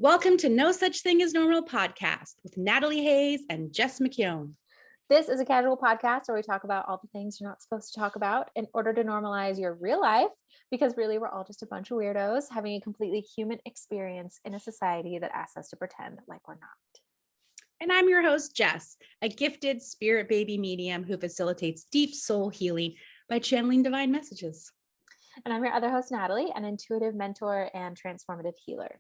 Welcome to No Such Thing as Normal podcast with Natalie Hayes and Jess McKeown. This is a casual podcast where we talk about all the things you're not supposed to talk about in order to normalize your real life, because really we're all just a bunch of weirdos having a completely human experience in a society that asks us to pretend like we're not. And I'm your host, Jess, a gifted spirit baby medium who facilitates deep soul healing by channeling divine messages. And I'm your other host, Natalie, an intuitive mentor and transformative healer.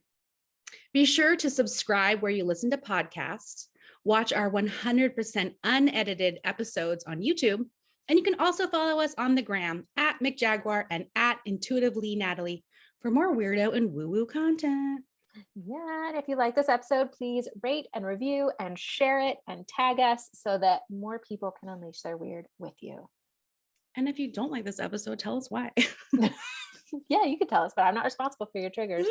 Be sure to subscribe where you listen to podcasts, watch our 100% unedited episodes on YouTube, and you can also follow us on the gram at McJaguar and at Intuitively Natalie for more weirdo and woo-woo content. Yeah, and if you like this episode, please rate and review and share it and tag us so that more people can unleash their weird with you. And if you don't like this episode, tell us why. Yeah, you can tell us, but I'm not responsible for your triggers.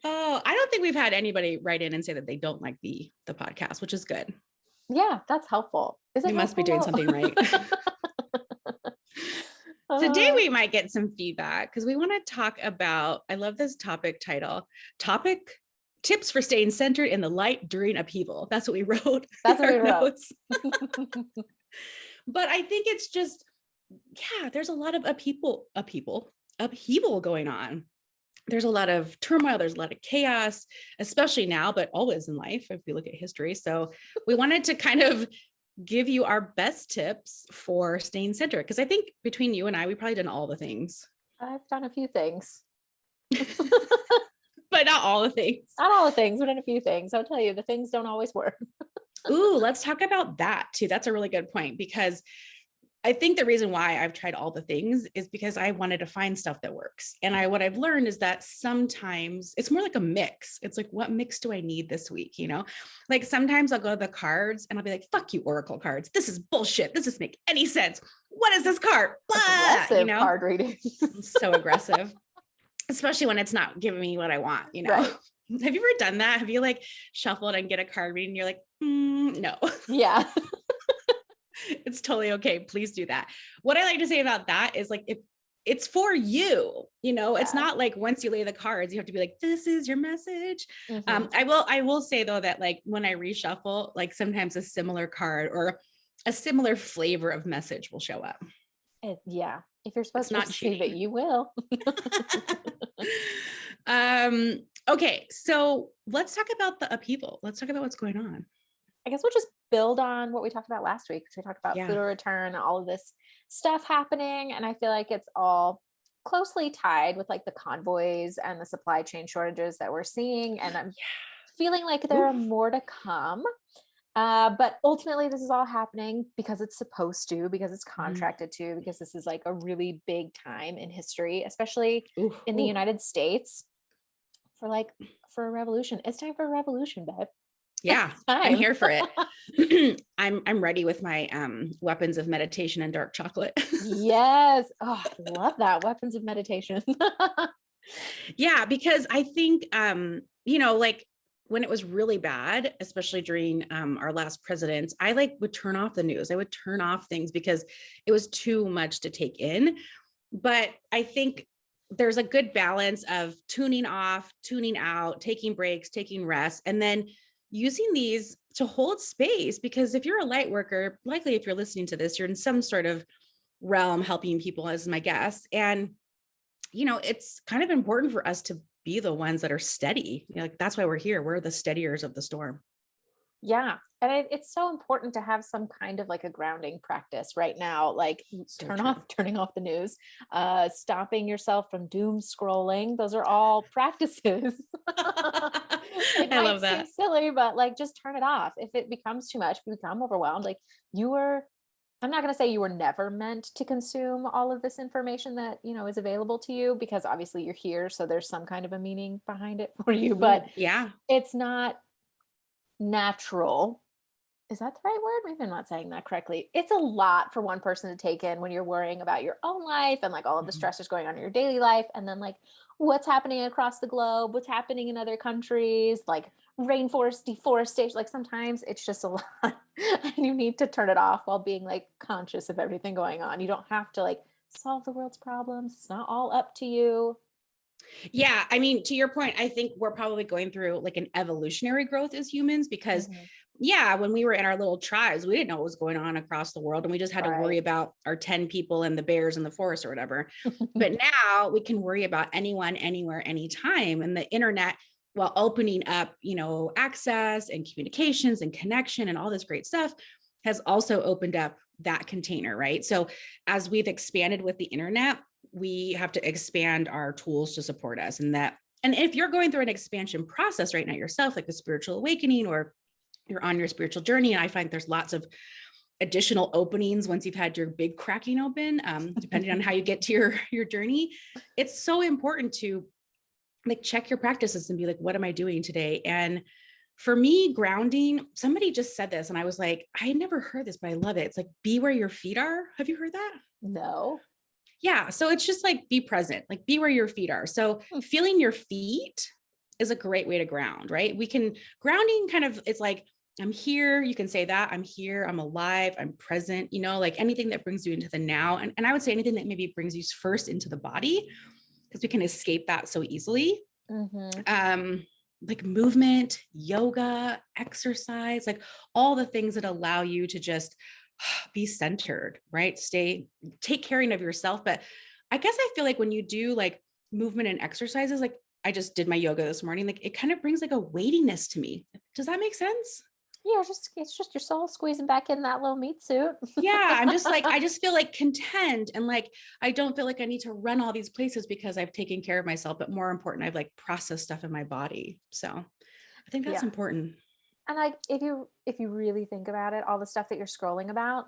Oh, I don't think we've had anybody write in and say that they don't like the podcast, which is good. Yeah, that's helpful. We must be doing something right. Today we might get some feedback because we want to talk about, I love this topic title, tips for staying centered in the light during upheaval. That's what we wrote. That's what we wrote. But I think it's just, yeah, there's a lot of upheaval going on. There's a lot of turmoil. There's a lot of chaos, especially now, but always in life, if we look at history. So we wanted to kind of give you our best tips for staying centered. Because I think between you and I, we probably done all the things. I've done a few things. But not all the things. Not all the things, but in a few things. I'll tell you, the things don't always work. Ooh, let's talk about that too. That's a really good point, because I think the reason why I've tried all the things is because I wanted to find stuff that works. And what I've learned is that sometimes it's more like a mix. It's like, what mix do I need this week? You know, like sometimes I'll go to the cards and I'll be like, fuck you, Oracle cards. This is bullshit. This doesn't make any sense. What is this card? Aggressive, you know? Card reading. So aggressive, especially when it's not giving me what I want, you know? Right. Have you ever done that? Have you like shuffled and get a card reading and you're like, no. Yeah. It's totally okay. Please do that. What I like to say about that is like, if it's for you, you know, it's not like once you lay the cards, you have to be like, this is your message. Mm-hmm. I will say though, that like when I reshuffle, like sometimes a similar card or a similar flavor of message will show up. Yeah. If you're supposed to receive it, you will. Okay. So let's talk about the upheaval. Let's talk about what's going on. I guess we'll just build on what we talked about last week. We talked about Pluto return, all of this stuff happening. And I feel like it's all closely tied with like the convoys and the supply chain shortages that we're seeing. And I'm feeling like there are more to come. But ultimately this is all happening because it's supposed to, because it's contracted to, because this is like a really big time in history, especially in the United States for a revolution. It's time for a revolution, babe. Yeah, I'm here for it. I'm ready with my weapons of meditation and dark chocolate. Yes. Oh, love that. Weapons of meditation. Yeah, because I think, you know, like when it was really bad, especially during our last president, I like would turn off the news. I would turn off things because it was too much to take in. But I think there's a good balance of tuning off, tuning out, taking breaks, taking rest, and then using these to hold space. Because if you're a light worker, likely if you're listening to this, you're in some sort of realm helping people, as my guess. And, you know, it's kind of important for us to be the ones that are steady. You know, like that's why we're here. We're the steadiers of the storm. Yeah. And it's so important to have some kind of like a grounding practice right now, like turning off the news, stopping yourself from doom scrolling. Those are all practices. It I love that. Seem silly, but like just turn it off. If it becomes too much, if you become overwhelmed, like I'm not going to say you were never meant to consume all of this information that, you know, is available to you, because obviously you're here. So there's some kind of a meaning behind it for you, but yeah, it's not natural. Is that the right word? Maybe I'm not saying that correctly. It's a lot for one person to take in when you're worrying about your own life and like all of the stressors going on in your daily life. And then like what's happening across the globe, what's happening in other countries, like rainforest deforestation. Like sometimes it's just a lot and you need to turn it off while being like conscious of everything going on. You don't have to like solve the world's problems. It's not all up to you. Yeah. I mean, to your point, I think we're probably going through like an evolutionary growth as humans because yeah, when we were in our little tribes, we didn't know what was going on across the world and we just had to worry about our 10 people and the bears in the forest or whatever. But now we can worry about anyone, anywhere, anytime. And the internet, while opening up, you know, access and communications and connection and all this great stuff, has also opened up that container, right? So as we've expanded with the internet, we have to expand our tools to support us. And if you're going through an expansion process right now yourself, like a spiritual awakening, or you're on your spiritual journey, and I find there's lots of additional openings once you've had your big cracking open, depending on how you get to your journey. It's so important to like check your practices and be like, what am I doing today? And for me, grounding, somebody just said this and I was like, I had never heard this, but I love it. It's like, be where your feet are. Have you heard that? No. Yeah. So it's just like, be present, like be where your feet are. So feeling your feet is a great way to ground, right? Grounding kind of, it's like, I'm here. You can say that I'm here, I'm alive, I'm present, you know, like anything that brings you into the now. And I would say anything that maybe brings you first into the body, because we can escape that so easily. Like movement, yoga, exercise, like all the things that allow you to just be centered, right? Take caring of yourself. But I guess I feel like when you do like movement and exercises, like I just did my yoga this morning, like it kind of brings like a weightiness to me. Does that make sense? Yeah, it's just your soul squeezing back in that little meat suit. Yeah, I'm just like, I just feel like content and like, I don't feel like I need to run all these places because I've taken care of myself, but more important, I've like processed stuff in my body. So I think that's important. And like, if you really think about it, all the stuff that you're scrolling about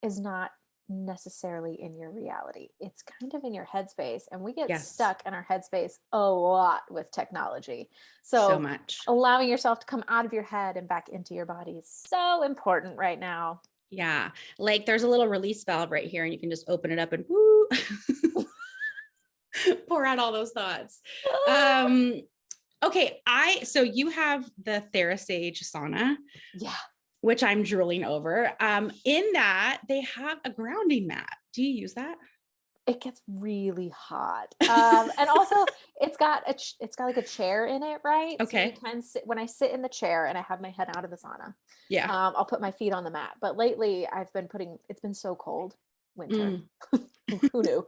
is not necessarily in your reality. It's kind of in your headspace, and we get stuck in our headspace a lot with technology. So much. Allowing yourself to come out of your head and back into your body is so important right now. Yeah. Like there's a little release valve right here and you can just open it up and woo, pour out all those thoughts. Okay. So you have the TheraSage sauna. Yeah. Which I'm drooling over. In that they have a grounding mat. Do you use that? It gets really hot. And also it's got like a chair in it, right? Okay. So you can sit, when I sit in the chair and I have my head out of the sauna. Yeah. I'll put my feet on the mat. But lately it's been so cold, winter. Who knew?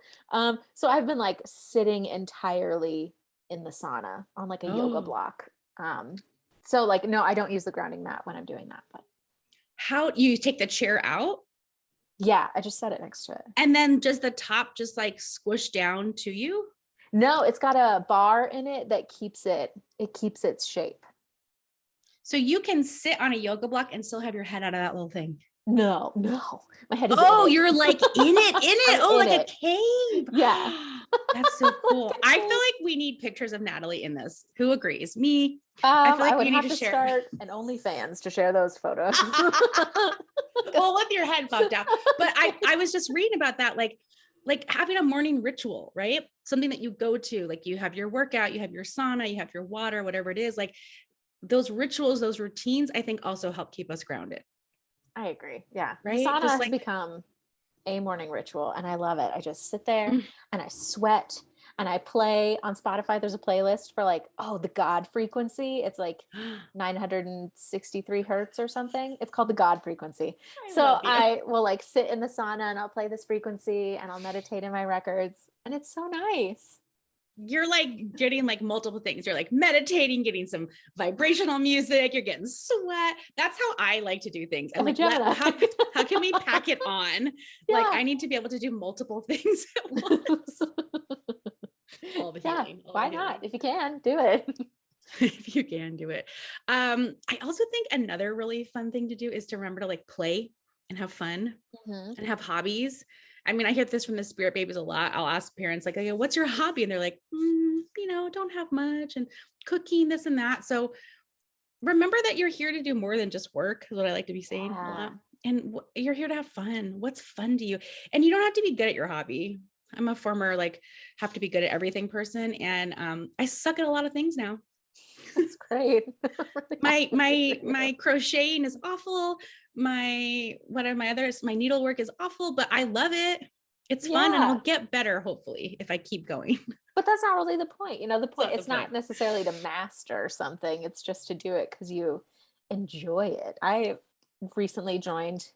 So I've been like sitting entirely in the sauna on like a yoga block. So like, no, I don't use the grounding mat when I'm doing that, but. How you take the chair out? Yeah, I just set it next to it. And then does the top just like squish down to you? No, it's got a bar in it that keeps its shape. So you can sit on a yoga block and still have your head out of that little thing. No, my head is you're like in it. Oh, like a cave. Yeah. That's so cool. I feel like we need pictures of Natalie in this. Who agrees? Me. I feel like I would have to start an OnlyFans to share those photos. Well, with your head popped out. But I was just reading about that, like having a morning ritual, right? Something that you go to, like you have your workout, you have your sauna, you have your water, whatever it is. Like those rituals, those routines, I think also help keep us grounded. I agree. Yeah. Right. Sauna has become a morning ritual and I love it. I just sit there and I sweat and I play on Spotify. There's a playlist for like, the God frequency. It's like 963 hertz or something. It's called the God frequency. I will like sit in the sauna and I'll play this frequency and I'll meditate in my records. And it's so nice. You're like getting like multiple things. You're like meditating, getting some vibrational music. You're getting sweat. That's how I like to do things. I'm like, how can we pack it on? Yeah. Like I need to be able to do multiple things at once. All the healing. Why not? If you can, do it. If you can do it. I also think another really fun thing to do is to remember to like play and have fun and have hobbies. I mean, I hear this from the spirit babies a lot. I'll ask parents like, what's your hobby? And they're like, don't have much, and cooking, this and that. So remember that you're here to do more than just work, is what I like to be saying a lot. And you're here to have fun. What's fun to you? And you don't have to be good at your hobby. I'm a former, like, have to be good at everything person. And I suck at a lot of things now. That's great. my crocheting is awful. My needlework is awful, but I love it. It's fun and I'll get better, hopefully, if I keep going. But that's not really the point. The point, it's Not not necessarily to master something. It's just to do it because you enjoy it. I recently joined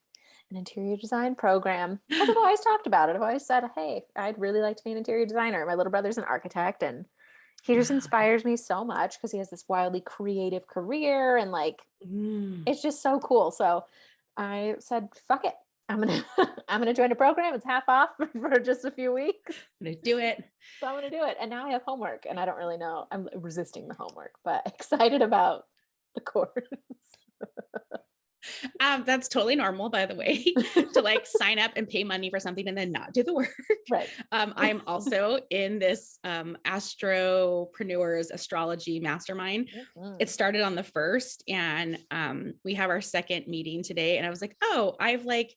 an interior design program because I've always talked about it. I've always said, hey, I'd really like to be an interior designer. My little brother's an architect, and he just inspires me so much because he has this wildly creative career, and like it's just so cool. So I said, fuck it. I'm gonna join a program. It's half off for just a few weeks. I'm gonna do it. So I'm gonna do it. And now I have homework, and I don't really know. I'm resisting the homework, but excited about the course. That's totally normal, by the way, to like sign up and pay money for something and then not do the work. Right. I'm also in this astropreneurs astrology mastermind. Mm-hmm. It started on the 1st, and we have our second meeting today. And I was like, oh, I've like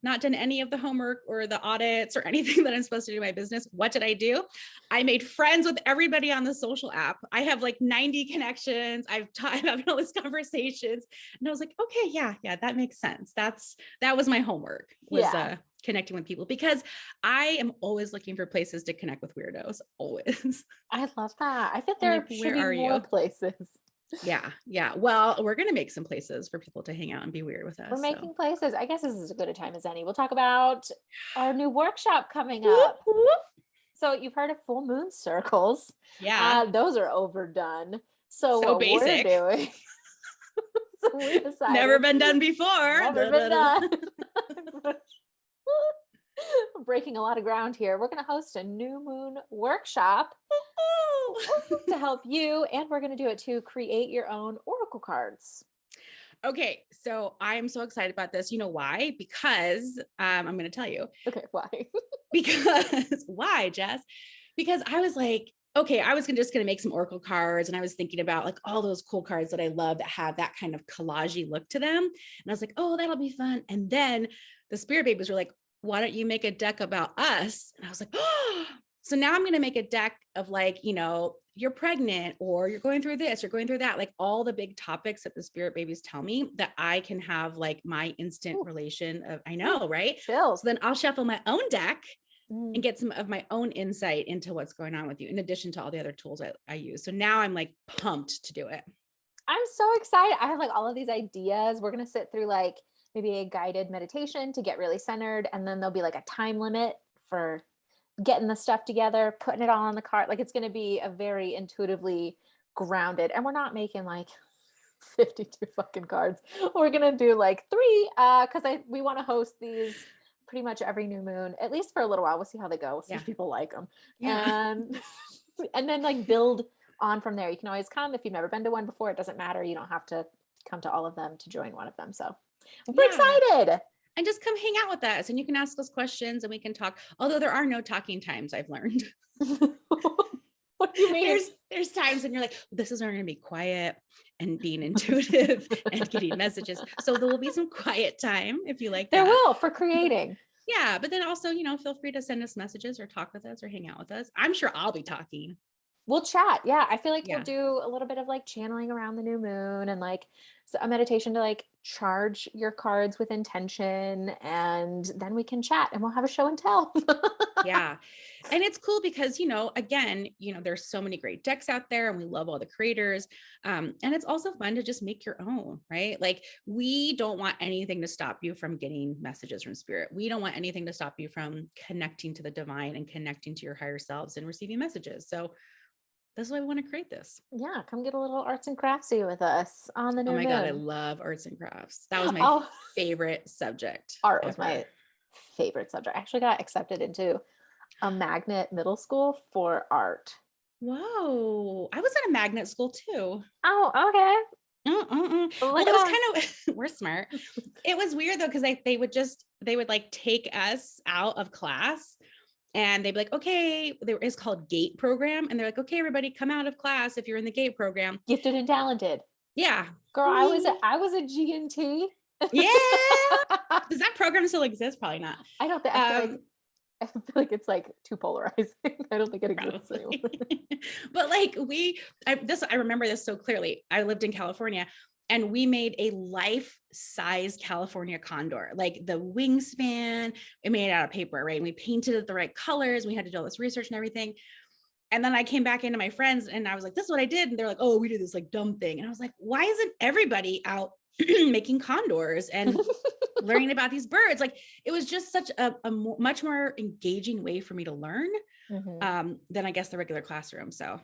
not done any of the homework or the audits or anything that I'm supposed to do in my business. What did I do? I made friends with everybody on the social app. I have like 90 connections. I've having all these conversations, and I was like, okay, yeah, that makes sense. That was my homework, was connecting with people, because I am always looking for places to connect with weirdos. Always. I love that. I think there should be more places. Yeah. Well, we're going to make some places for people to hang out and be weird with us. We're making places. I guess this is as good a time as any. We'll talk about our new workshop coming up. So you've heard of full moon circles. Yeah. Those are overdone. So what basic. we're doing. So we decided. Never been done before. Never been done. We're breaking a lot of ground here. We're going to host a new moon workshop to help you, and we're going to do it to create your own oracle cards. Okay, so I'm so excited about this. You know why? Because I'm going to tell you. Okay, why? Why, Jess? Because I was like, okay, I was just going to make some oracle cards, and I was thinking about like all those cool cards that I love that have that kind of collagey look to them. And I was like, oh, that'll be fun. And then the spirit babies were like, why don't you make a deck about us? And I was like, oh, so now I'm going to make a deck of like, you're pregnant, or you're going through this, you're going through that, like all the big topics that the spirit babies tell me that I can have like my instant relation of, I know, right? Chills. So then I'll shuffle my own deck and get some of my own insight into what's going on with you, in addition to all the other tools I use. So now I'm like pumped to do it. I'm so excited. I have like all of these ideas. We're going to sit through like maybe a guided meditation to get really centered. And then there'll be like a time limit for getting the stuff together, putting it all on the card. Like it's going to be a very intuitively grounded, and we're not making like 52 fucking cards. We're going to do like 3, because we want to host these pretty much every new moon, at least for a little while. We'll see how they go. We'll see if people like them. Yeah. And then like build on from there. You can always come if you've never been to one before. It doesn't matter. You don't have to come to all of them to join one of them. So we're excited. And just come hang out with us, and you can ask us questions and we can talk. Although there are no talking times, I've learned. What do you mean? There's times when you're like, this is going to be quiet and being intuitive and getting messages. So there will be some quiet time if you like that. There will, for creating. Yeah. But then also, feel free to send us messages or talk with us or hang out with us. I'm sure I'll be talking. We'll chat. Yeah. I feel like we'll do a little bit of like channeling around the new moon, and like a meditation to like charge your cards with intention, and then we can chat and we'll have a show and tell. Yeah. And it's cool because, again, there's so many great decks out there, and we love all the creators. And it's also fun to just make your own, right? Like we don't want anything to stop you from getting messages from spirit. We don't want anything to stop you from connecting to the divine and connecting to your higher selves and receiving messages. So that's why we want to create this. Yeah. Come get a little arts and craftsy with us on the new moon. God, I love arts and crafts. That was my favorite subject. Art was my favorite subject. I actually got accepted into a magnet middle school for art. Whoa. I was at a magnet school too. Oh, okay. Well, it was kind of, we're smart. It was weird though, because they would like take us out of class, and they'd be like, okay, it's called GATE program. And they're like, okay, everybody come out of class if you're in the GATE program. Gifted and talented. Yeah. Girl, I was a G&T. Yeah. Does that program still exist? Probably not. I don't think, I feel like it's like too polarizing. I don't think it exists anymore. But like I remember this so clearly. I lived in California, and we made a life-size California condor, like the wingspan, we made it out of paper, right? And we painted it the right colors. We had to do all this research and everything. And then I came back into my friends and I was like, this is what I did. And they're like, oh, we did this like dumb thing. And I was like, why isn't everybody out making condors and learning about these birds? Like, it was just such a much more engaging way for me to learn than I guess the regular classroom. So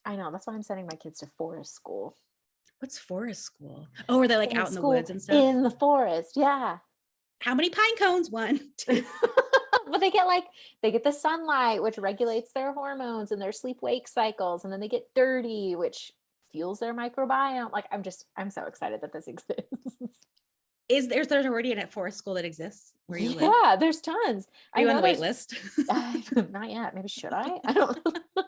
I know, that's why I'm sending my kids to forest school. What's forest school? Oh, are they like out in the woods and stuff? In the forest, yeah. How many pine cones? 1, 2. But they get the sunlight, which regulates their hormones and their sleep-wake cycles, and then they get dirty, which fuels their microbiome. Like, I'm so excited that this exists. There's already a forest school that exists where you live? Yeah, there's tons. Are you on the wait list? Not yet. Maybe should I? I don't know.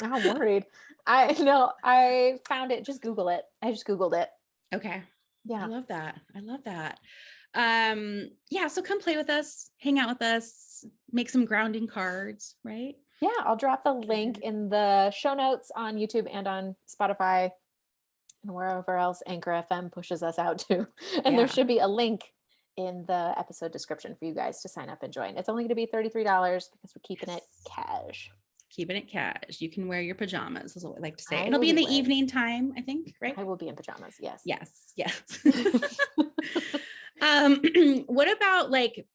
Now I'm worried. I found it. Just Google it. I just Googled it. Okay. Yeah. I love that. Yeah. So come play with us, hang out with us, make some grounding cards, right? Yeah. I'll drop the link in the show notes on YouTube and on Spotify and wherever else Anchor FM pushes us out to. And there should be a link in the episode description for you guys to sign up and join. It's only going to be $33 because we're keeping it cash. Keeping it cash. You can wear your pajamas, is what I like to say. It'll be in the evening time, I think, right? I will be in pajamas. Yes. Yes. What about like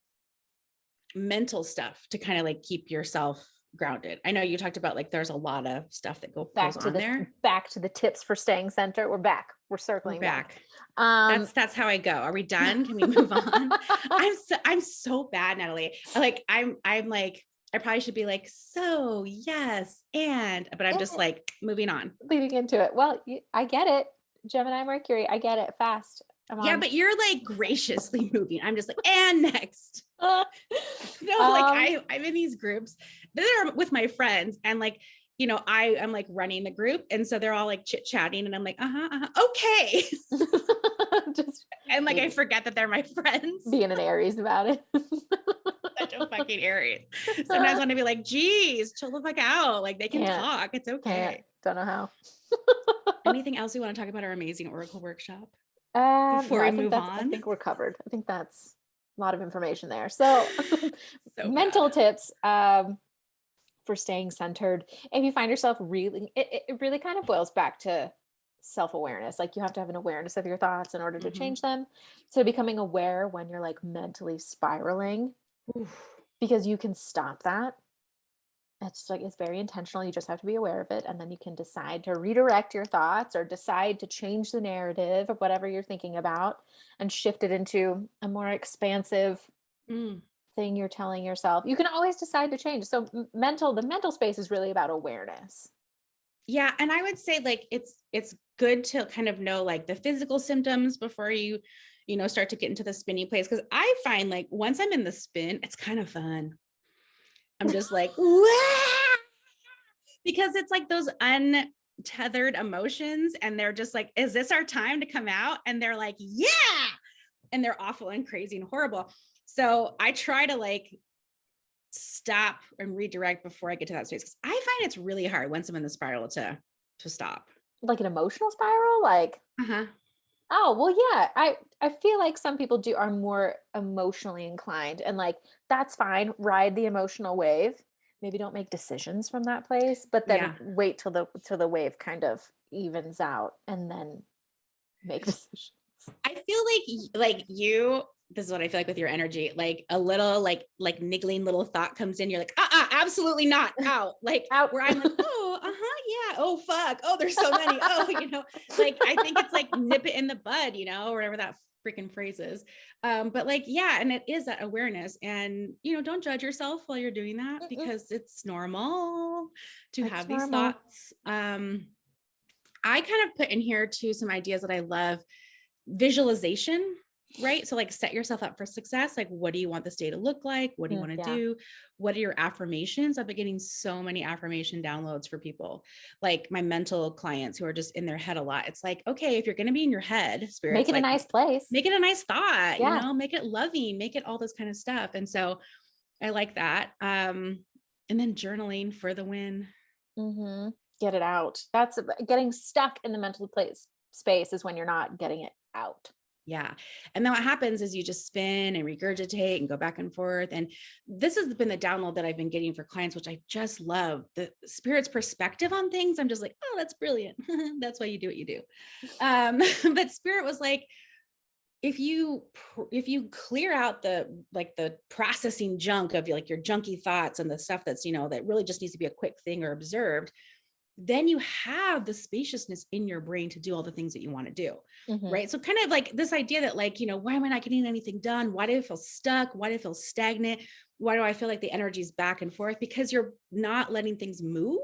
mental stuff to kind of like keep yourself grounded? I know you talked about like there's a lot of stuff that goes on there. Back to the tips for staying centered. We're back. We're circling back. That's how I go. Are we done? Can we move on? I'm so bad, Natalie. I'm like, I probably should be like, so yes, but I'm just like moving on. Leading into it. Well, I get it. Gemini Mercury, I get it fast. Yeah, but you're like graciously moving. I'm just like, and next. I'm in these groups that are with my friends, and like, I'm like running the group, and so they're all like chit-chatting, and I'm like, okay. And like I forget that they're my friends. Being an Aries about it. Such a fucking Aries. Sometimes I want to be like, geez, chill the fuck out. Like they can talk. It's okay. Don't know how. Anything else you want to talk about our amazing Oracle workshop? Before we move on? I think we're covered. I think that's a lot of information there. So mental tips for staying centered. If you find yourself it really kind of boils back to self-awareness. Like you have to have an awareness of your thoughts in order to change them. So becoming aware when you're like mentally spiraling, because you can stop that. It's very intentional. You just have to be aware of it. And then you can decide to redirect your thoughts or decide to change the narrative of whatever you're thinking about and shift it into a more expansive thing you're telling yourself. You can always decide to change. So the mental space is really about awareness. Yeah. And I would say like, it's good to kind of know like the physical symptoms before you start to get into the spinny place. Cause I find like once I'm in the spin, it's kind of fun. I'm just like, wah! Because it's like those untethered emotions. And they're just like, is this our time to come out? And they're like, yeah. And they're awful and crazy and horrible. So I try to like stop and redirect before I get to that space. Cause I find it's really hard once I'm in the spiral to stop. Like an emotional spiral? Like, oh, well, yeah. I feel like some people are more emotionally inclined and like, that's fine. Ride the emotional wave. Maybe don't make decisions from that place, but then wait till the wave kind of evens out and then make decisions. I feel like you, this is what I feel like with your energy, like a little like niggling little thought comes in. You're like, absolutely not out. Like out. Where I'm like, yeah. Oh, fuck. Oh, there's so many. Like, I think it's like nip it in the bud, or whatever that freaking phrase is. But like, yeah. And it is that awareness and, don't judge yourself while you're doing that because it's normal to have these thoughts. I kind of put in here too, some ideas that I love. Visualization, right? So like set yourself up for success. Like, what do you want this day to look like? What do you want to do? What are your affirmations? I've been getting so many affirmation downloads for people, like my mental clients who are just in their head a lot. It's like, okay, if you're going to be in your head, spirit, make it a nice place, make it a nice thought, make it loving, make it all this kind of stuff. And so I like that. And then journaling for the win. Get it out. That's getting stuck in the mental place space is when you're not getting it out. Yeah. And then what happens is you just spin and regurgitate and go back and forth. And this has been the download that I've been getting for clients, which I just love. The spirit's perspective on things. I'm just like, oh, that's brilliant. That's why you do what you do. But spirit was like, if you clear out the processing junk of like your junky thoughts and the stuff that's, that really just needs to be a quick thing or observed, then you have the spaciousness in your brain to do all the things that you want to do. Right. So kind of like this idea that like, why am I not getting anything done? Why do I feel stuck? Why do I feel stagnant? Why do I feel like the energy is back and forth? Because you're not letting things move.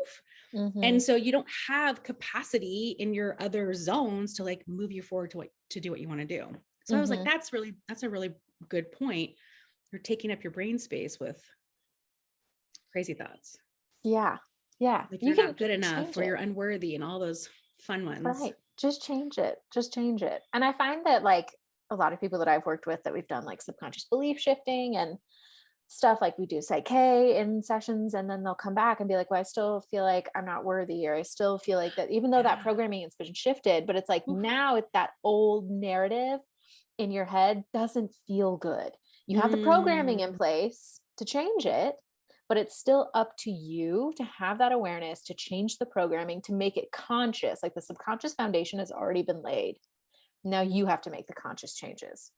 And so you don't have capacity in your other zones to like move you forward to do what you want to do. So I was like, that's a really good point. You're taking up your brain space with crazy thoughts. Yeah. Yeah. Like you're not good enough or you're unworthy and all those fun ones. Right. Just change it. Just change it. And I find that like a lot of people that I've worked with that we've done like subconscious belief shifting and stuff, like we do psyche in sessions, and then they'll come back and be like, well, I still feel like I'm not worthy, or I still feel like that, even though that programming has been shifted, but it's like now it's that old narrative in your head doesn't feel good. You have the programming in place to change it, but it's still up to you to have that awareness, to change the programming, to make it conscious. Like the subconscious foundation has already been laid. Now you have to make the conscious changes.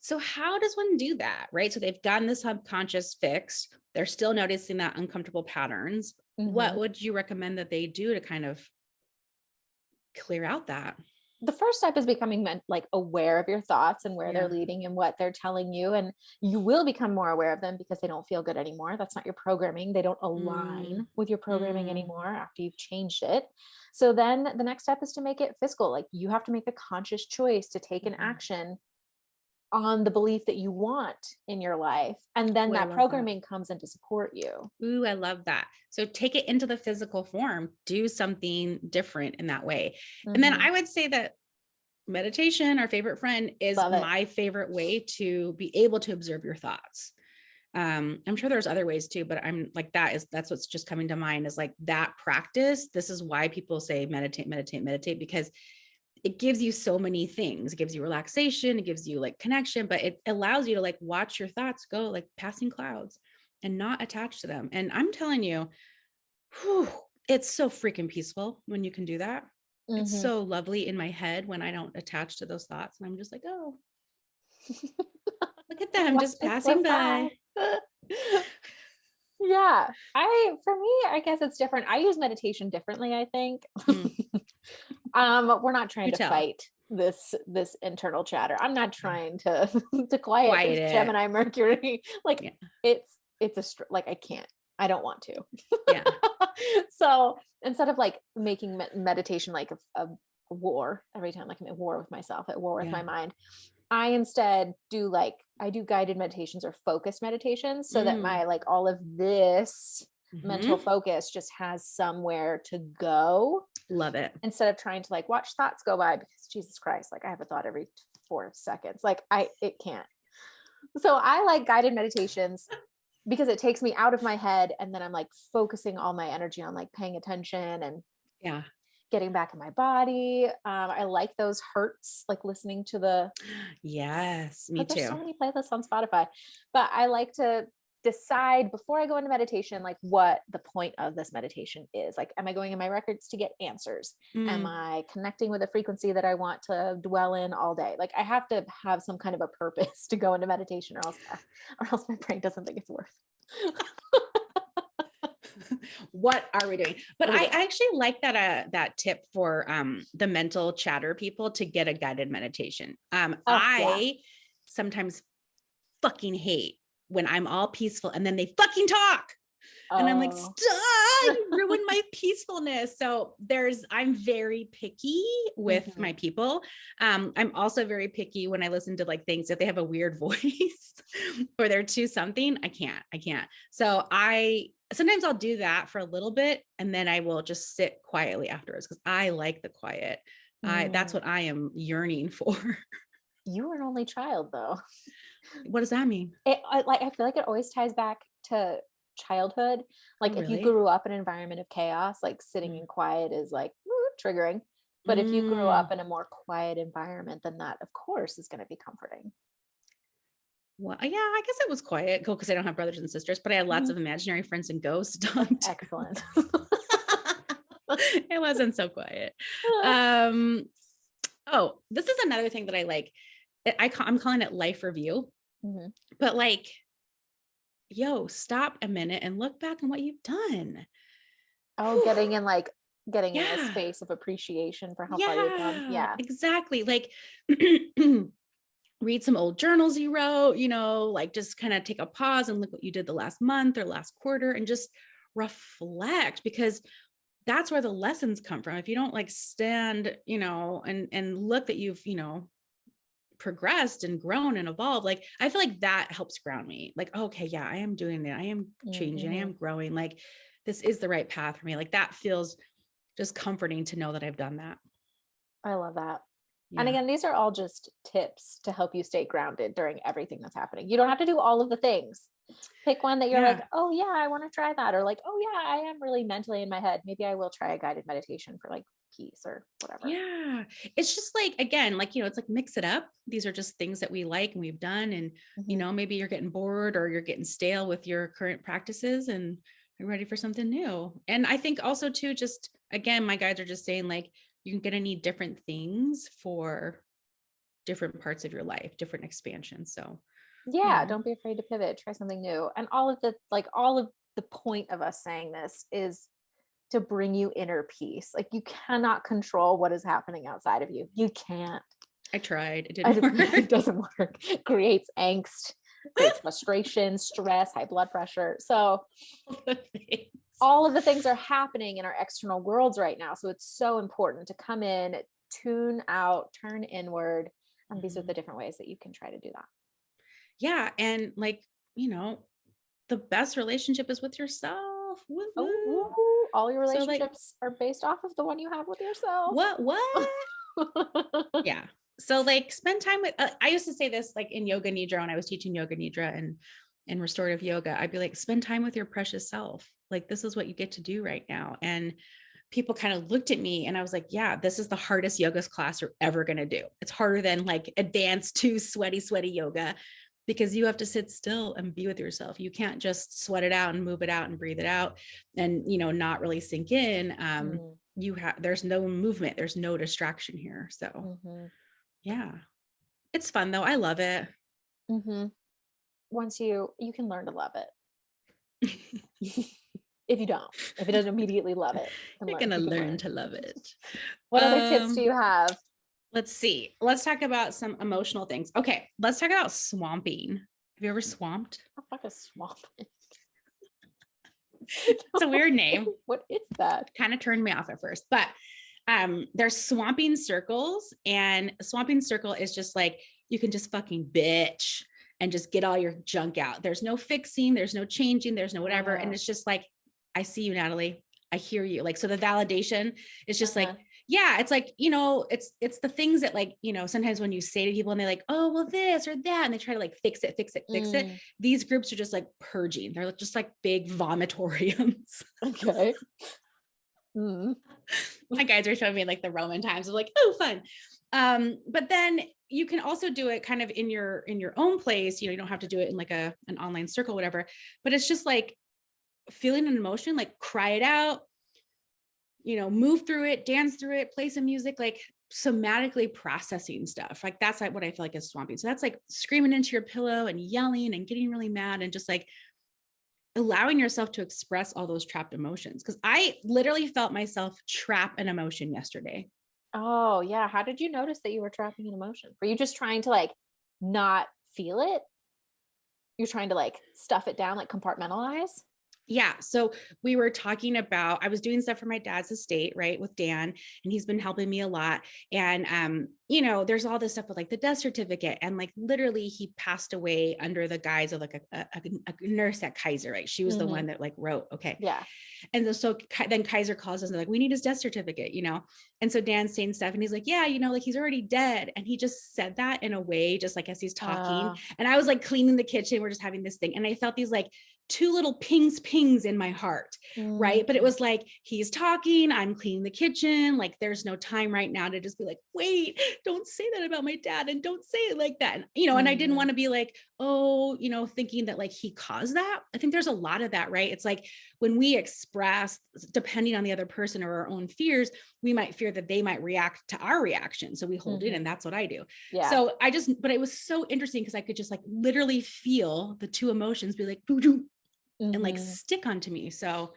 So how does one do that? Right. So they've gotten the subconscious fixed. They're still noticing that uncomfortable patterns. What would you recommend that they do to kind of clear out that? The first step is becoming like aware of your thoughts and where they're leading and what they're telling you. And you will become more aware of them because they don't feel good anymore. That's not your programming. They don't align with your programming anymore after you've changed it. So then the next step is to make it physical. Like you have to make a conscious choice to take an action on the belief that you want in your life. And then that programming comes in to support you. Ooh, I love that. So take it into the physical form, do something different in that way. And then I would say that meditation, our favorite friend, is my favorite way to be able to observe your thoughts. I'm sure there's other ways too, but I'm like, that's what's just coming to mind is like that practice. This is why people say meditate, meditate, meditate, because it gives you so many things. It gives you relaxation, it gives you like connection, but it allows you to like watch your thoughts go like passing clouds and not attach to them. And I'm telling you, it's so freaking peaceful when you can do that. It's so lovely in my head when I don't attach to those thoughts. And I'm just like, oh, look at them just passing by. Yeah. For me, I guess it's different. I use meditation differently, I think. We're not trying to fight this internal chatter. I'm not trying to quiet this Gemini Mercury. Like it's like I don't want to. Yeah. So instead of like making meditation like a war every time, like I'm at war with myself, at war with my mind, I instead do guided meditations or focused meditations so that my like all of this mental focus just has somewhere to go. Love it. Instead of trying to like watch thoughts go by, because Jesus Christ, like I have a thought every 4 seconds. Like it can't. So I like guided meditations because it takes me out of my head, and then I'm like focusing all my energy on like paying attention and getting back in my body. I like those hurts, like listening to the me too. There's so many playlists on Spotify, but I like to decide before I go into meditation, like what the point of this meditation is. Like, am I going in my records to get answers? Am I connecting with a frequency that I want to dwell in all day? Like I have to have some kind of a purpose to go into meditation, or else my brain doesn't think it's worth. What are we doing? But I actually like that tip for the mental chatter people to get a guided meditation. I sometimes fucking hate when I'm all peaceful and then they fucking talk. And I'm like, stop, you ruined my peacefulness. So I'm very picky with my people. I'm also very picky when I listen to like things, if they have a weird voice or they're too something, I can't. So sometimes I'll do that for a little bit and then I will just sit quietly afterwards because I like the quiet. That's what I am yearning for. You were an only child though. What does that mean? I feel like it always ties back to childhood. Like if you grew up in an environment of chaos, like sitting in quiet is like triggering. But if you grew up in a more quiet environment, then that, of course, is going to be comforting. Well, yeah, I guess it was quiet. Cool, because I don't have brothers and sisters, but I had lots of imaginary friends and ghosts. Excellent. It wasn't so quiet. Oh, this is another thing that I like. I'm calling it life review, but like, yo, stop a minute and look back on what you've done. Oh, getting in a space of appreciation for how far you've come. Yeah, exactly. Like, read some old journals you wrote, like just kind of take a pause and look what you did the last month or last quarter and just reflect, because that's where the lessons come from. If you don't like stand, and look that you've, progressed and grown and evolved, like I feel like that helps ground me. Like, okay, yeah, I am doing it. I am changing. I am growing. Like this is the right path for me. Like that feels just comforting to know that I've done that. I love that. Yeah. And again, these are all just tips to help you stay grounded during everything that's happening. You don't have to do all of the things. Pick one that you're like, oh yeah, I want to try that. Or like, oh yeah, I am really mentally in my head. Maybe I will try a guided meditation for like peace or whatever. Yeah. It's just like, again, like, it's like mix it up. These are just things that we like and we've done. And, maybe you're getting bored or you're getting stale with your current practices and you're ready for something new. And I think also too, just again, my guides are just saying like, you're going to need different things for different parts of your life, different expansions. So yeah, don't be afraid to pivot, try something new. And all of the point of us saying this is to bring you inner peace. Like you cannot control what is happening outside of you. You can't. I tried. It didn't work. It doesn't work. It creates angst, creates frustration, stress, high blood pressure. So all of the things are happening in our external worlds right now. So it's so important to come in, tune out, turn inward. And these are the different ways that you can try to do that. Yeah. And like, the best relationship is with yourself. Oh, all your relationships are based off of the one you have with yourself. What? Yeah. So like spend time with, I used to say this like in yoga nidra when I was teaching yoga nidra and restorative yoga, I'd be like, spend time with your precious self. Like, this is what you get to do right now. And people kind of looked at me and I was like, yeah, this is the hardest yoga class you're ever going to do. It's harder than like advanced to sweaty yoga, because you have to sit still and be with yourself. You can't just sweat it out and move it out and breathe it out and, not really sink in. There's no movement. There's no distraction here. So yeah, it's fun though. I love it. Once you can learn to love it. If it doesn't immediately love it, you're going to learn to love it. What other tips do you have? Let's see. Let's talk about some emotional things. Okay. Let's talk about swamping. Have you ever swamped? What the fuck is swamping? It's a weird name. What is that? Kind of turned me off at first, but there's swamping circles, and a swamping circle is just like, you can just fucking bitch and just get all your junk out. There's no fixing, there's no changing, there's no whatever. And it's just like, I see you, Natalie. I hear you. Like, so the validation is just like, yeah, it's like, it's the things that like, sometimes when you say to people and they're like, oh, well, this or that, and they try to like fix it. These groups are just like purging. They're just like big vomitoriums. Okay. My guides are showing me like the Roman times of like, oh, fun. But then you can also do it kind of in your own place. You don't have to do it in like an online circle, whatever, but it's just like feeling an emotion, like cry it out, move through it, dance through it, play some music, like somatically processing stuff. Like that's like what I feel like is swamping. So that's like screaming into your pillow and yelling and getting really mad and just like allowing yourself to express all those trapped emotions. Cause I literally felt myself trap an emotion yesterday. Oh yeah. How did you notice that you were trapping an emotion? Were you just trying to like not feel it? You're trying to like stuff it down, like compartmentalize? Yeah. So we were talking about, I was doing stuff for my dad's estate, right, with Dan, and he's been helping me a lot. And, there's all this stuff with like the death certificate, and like literally he passed away under the guise of like a nurse at Kaiser, right? She was the one that like wrote, okay. Yeah. And so then Kaiser calls us and they're like, we need his death certificate, And so Dan's saying stuff and he's like, yeah, like he's already dead. And he just said that in a way, just like as he's talking. And I was like cleaning the kitchen. We're just having this thing. And I felt these like two little pings in my heart. Right. But it was like, he's talking, I'm cleaning the kitchen. Like, there's no time right now to just be like, wait, don't say that about my dad. And don't say it like that. And, and I didn't want to be like, oh, thinking that like he caused that. I think there's a lot of that, right? It's like when we express, depending on the other person or our own fears, we might fear that they might react to our reaction. So we hold it. And that's what I do. Yeah. So but it was so interesting because I could just like literally feel the two emotions be like, boo-doo, and like stick onto me. So I'll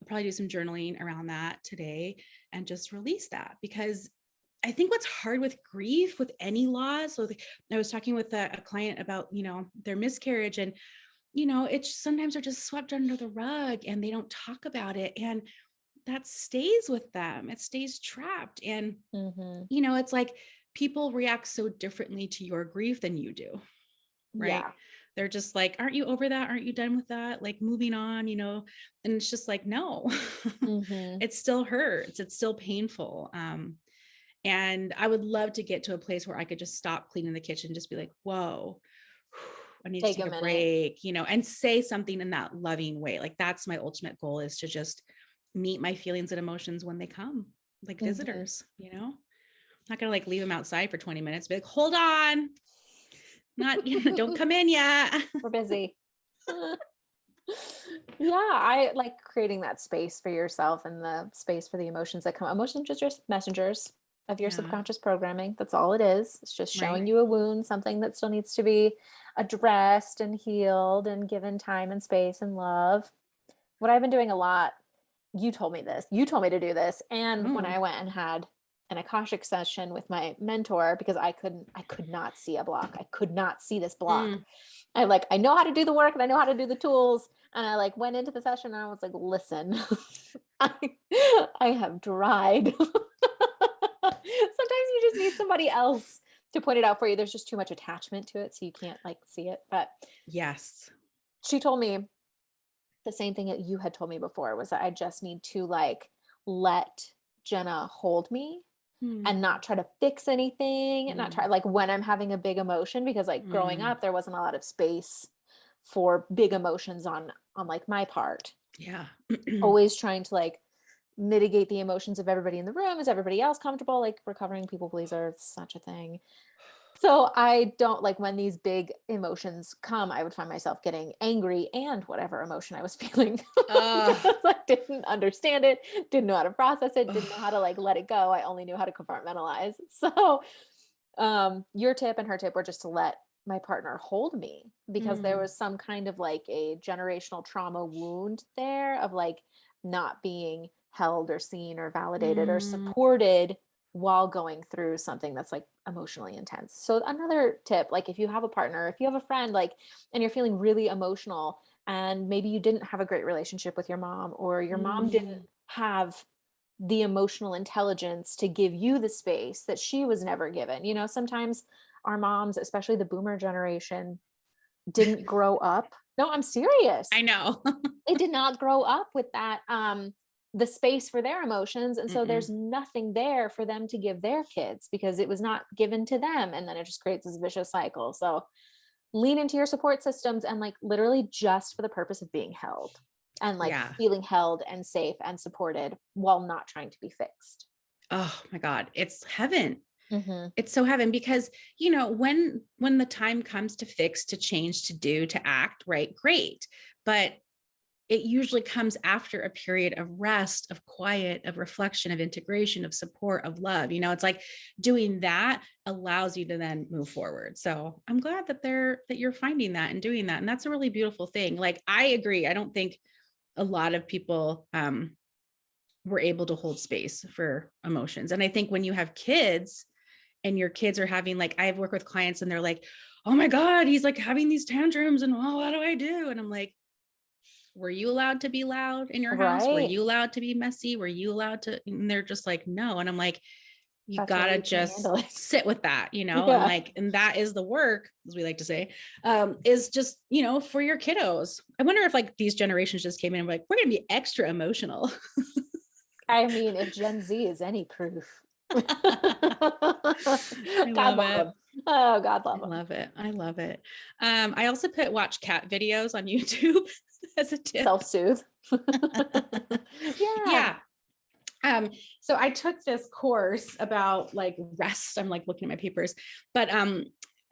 probably do some journaling around that today and just release that, because I think what's hard with grief, with any loss. So I was talking with a client about, their miscarriage, and, it's sometimes they're just swept under the rug and they don't talk about it. And that stays with them. It stays trapped. And, it's like people react so differently to your grief than you do. Right. Yeah. They're just like, aren't you over that? Aren't you done with that? Like moving on, and it's just like, no, it still hurts. It's still painful. And I would love to get to a place where I could just stop cleaning the kitchen, just be like, whoa, I need to take a break, and say something in that loving way. Like, that's my ultimate goal, is to just meet my feelings and emotions when they come, like visitors, I'm not going to like leave them outside for 20 minutes, be like, hold on. Not, don't come in yet. We're busy. Yeah. I like creating that space for yourself and the space for the emotions that come. Emotions are just messengers of your subconscious programming. That's all it is. It's just showing you a wound, something that still needs to be addressed and healed and given time and space and love. What I've been doing a lot, you told me to do this. And when I went and had an Akashic session with my mentor, because I could not see a block. I could not see this block. I know how to do the work and I know how to do the tools. And I like went into the session and I was like, listen, I have tried. Sometimes you just need somebody else to point it out for you. There's just too much attachment to it. So you can't like see it. But yes, she told me the same thing that you had told me before, was that I just need to like let Jenna hold me and not try to fix anything and not try, like when I'm having a big emotion, because like growing up, there wasn't a lot of space for big emotions on like my part. Yeah. Always trying to like mitigate the emotions of everybody in the room. Is everybody else comfortable? Like recovering people pleaser, it's such a thing. So I don't like, when these big emotions come, I would find myself getting angry and whatever emotion I was feeling. I didn't understand it, didn't know how to process it, didn't know how to like let it go. I only knew how to compartmentalize. So your tip and her tip were just to let my partner hold me, because there was some kind of like a generational trauma wound there of like not being held or seen or validated or supported while going through something that's like emotionally intense. So another tip, like if you have a partner, if you have a friend, like, and you're feeling really emotional and maybe you didn't have a great relationship with your mom, or your mom didn't have the emotional intelligence to give you the space that she was never given. Sometimes our moms, especially the boomer generation, didn't grow up. No, I'm serious. I know. They did not grow up with that, the space for their emotions. And so there's nothing there for them to give their kids because it was not given to them. And then it just creates this vicious cycle. So lean into your support systems and like literally just for the purpose of being held and like feeling held and safe and supported while not trying to be fixed. Oh my God. It's heaven. It's so heaven, because, when the time comes to fix, to change, to do, to act, right? Great. But it usually comes after a period of rest, of quiet, of reflection, of integration, of support, of love. It's like doing that allows you to then move forward. So I'm glad that you're finding that and doing that. And that's a really beautiful thing. Like, I agree. I don't think a lot of people, were able to hold space for emotions. And I think when you have kids and your kids are having, like, I've worked with clients and they're like, oh my God, he's like having these tantrums and what do I do? And I'm like, were you allowed to be loud in your house? Were you allowed to be messy? Were you allowed to? And they're just like, no. And I'm like, you gotta just sit with that, and like, and that is the work, as we like to say, is just, for your kiddos. I wonder if like these generations just came in and were like, we're going to be extra emotional. I mean, if Gen Z is any proof. God love them. Oh, God love them. I love it. I love it. I also watch cat videos on YouTube. as a tip. Self-soothe. Yeah. So I took this course about like rest. I'm like looking at my papers, but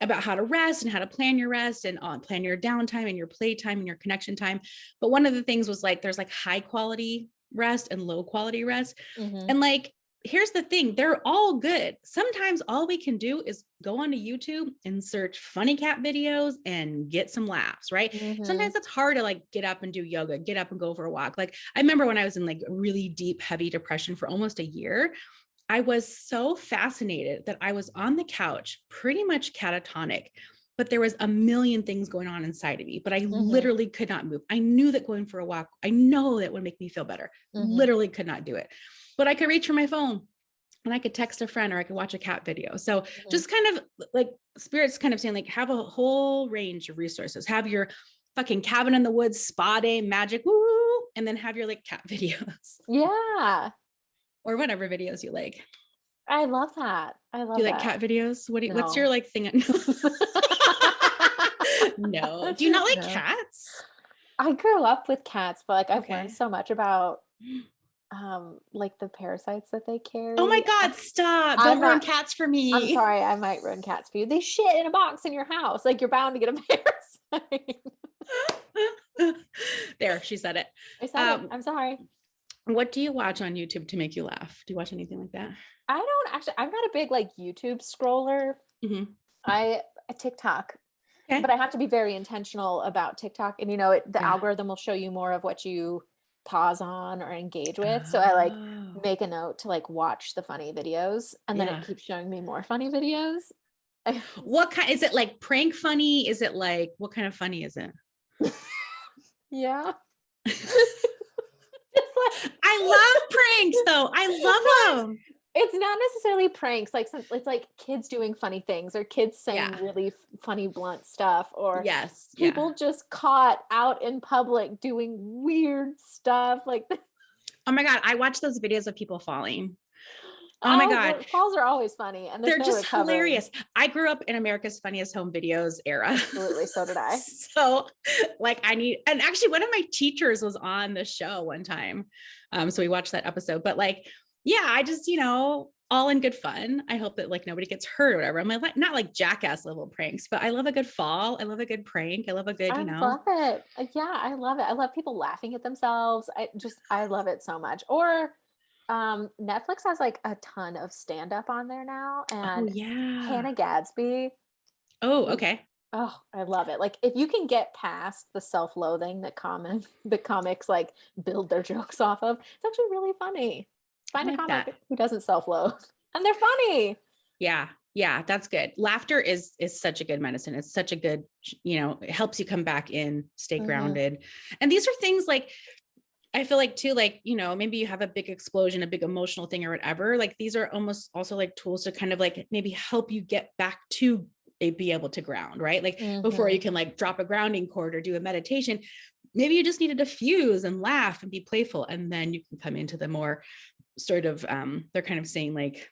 about how to rest and how to plan your rest and plan your downtime and your playtime and your connection time. But one of the things was like there's like high quality rest and low quality rest. Mm-hmm. And like here's the thing, they're all good. Sometimes all we can do is go onto YouTube and search funny cat videos and get some laughs, right? Mm-hmm. Sometimes it's hard to like get up and do yoga, get up and go for a walk. Like I remember when I was in like really deep, heavy depression for almost a year, I was so fascinated that I was on the couch, pretty much catatonic, but there was a million things going on inside of me, but I literally could not move. I knew that going for a walk, I know that would make me feel better. Literally could not do it, but I could reach for my phone and I could text a friend or I could watch a cat video. So just kind of like Spirit's kind of saying like, have a whole range of resources, have your fucking cabin in the woods, spa day, magic, woo, and then have your like cat videos. Yeah. Or whatever videos you like. I love that. I love Do you that. like cat videos? What's No. your like thing? No. Do you not like cats? I grew up with cats, but like I've learned Okay. so much about like the parasites that they carry. Oh my God, stop. I'm Don't ruin not- cats for me. I'm sorry, I might ruin cats for you. They shit in a box in your house. Like you're bound to get a parasite. There, she said it. I said it. I'm sorry. What do you watch on YouTube to make you laugh? Do you watch anything like that? I don't actually, I'm not a big like YouTube scroller. I TikTok. Okay. But I have to be very intentional about TikTok. And you know, the algorithm will show you more of what you pause on or engage with. So I like make a note to like watch the funny videos, and then it keeps showing me more funny videos. What kind is it, like prank funny? Is it like, what kind of funny is it? Yeah. I love pranks though. I love them. It's not necessarily pranks, like it's like kids doing funny things or kids saying really funny, blunt stuff, or people just caught out in public doing weird stuff. Like, oh my God, I watch those videos of people falling. Oh my God. Falls are always funny, and they're just hilarious. I grew up in America's Funniest Home Videos era. Absolutely. So did I. So like and actually one of my teachers was on the show one time. So we watched that episode, but like, yeah, I just, all in good fun. I hope that like nobody gets hurt or whatever. I'm like, not like jackass level pranks, but I love a good fall. I love a good prank. I love a good, I love it. Yeah, I love it. I love people laughing at themselves. I love it so much. Or Netflix has like a ton of stand-up on there now, and Hannah Gadsby. Oh, okay. Oh, I love it. Like if you can get past the self-loathing that comics like build their jokes off of, it's actually really funny. Find a comic who doesn't self-loathe, and they're funny. Yeah. Yeah, that's good. Laughter is such a good medicine. It's such a good, it helps you come back in, stay grounded. And these are things like, I feel like too, like, maybe you have a big explosion, a big emotional thing or whatever. Like these are almost also like tools to kind of like maybe help you get back to be able to ground, right? Like before you can like drop a grounding cord or do a meditation, maybe you just need to diffuse and laugh and be playful. And then you can come into the more sort of, they're kind of saying like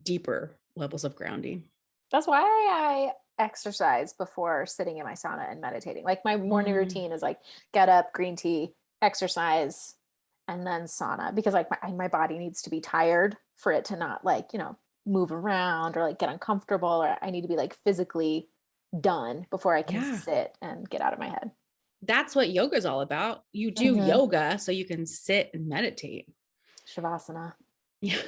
deeper levels of grounding. That's why I exercise before sitting in my sauna and meditating. Like my morning routine is like get up, green tea, exercise, and then sauna, because like my body needs to be tired for it to not like, move around or like get uncomfortable, or I need to be like physically done before I can sit and get out of my head. That's what yoga is all about. You do yoga so you can sit and meditate. Shavasana. Yeah.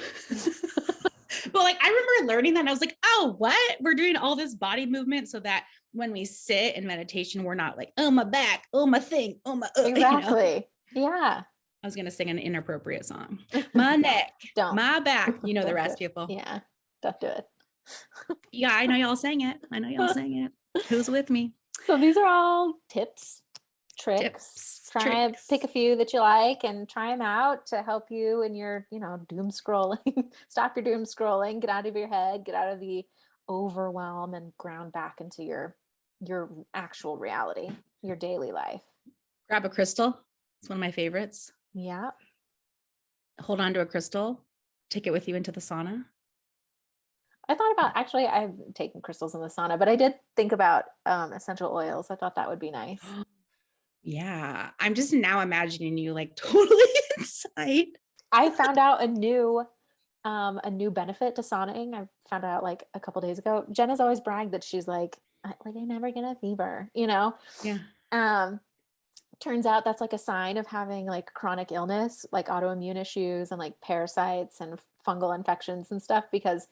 But like, I remember learning that and I was like, oh, what? We're doing all this body movement so that when we sit in meditation, we're not like, oh, my back, oh, my thing, oh, my, exactly. Yeah. I was going to sing an inappropriate song. My neck, my back, the rest, people. Yeah. Don't do it. Yeah. I know y'all sang it. Who's with me? So these are all tips, tricks. Try to pick a few that you like and try them out to help you in your, doom scrolling. Stop your doom scrolling, get out of your head, get out of the overwhelm, and ground back into your actual reality, your daily life. Grab a crystal. It's one of my favorites. Yeah. Hold on to a crystal. Take it with you into the sauna. I thought about, actually, I've taken crystals in the sauna, but I did think about essential oils. I thought that would be nice. Yeah. I'm just now imagining you like totally inside. I found out a new benefit to sauning. I found out like a couple days ago. Jenna's always bragged that she's like I never get a fever, you know? Yeah. Um, turns out that's like a sign of having like chronic illness, like autoimmune issues and like parasites and fungal infections and stuff, because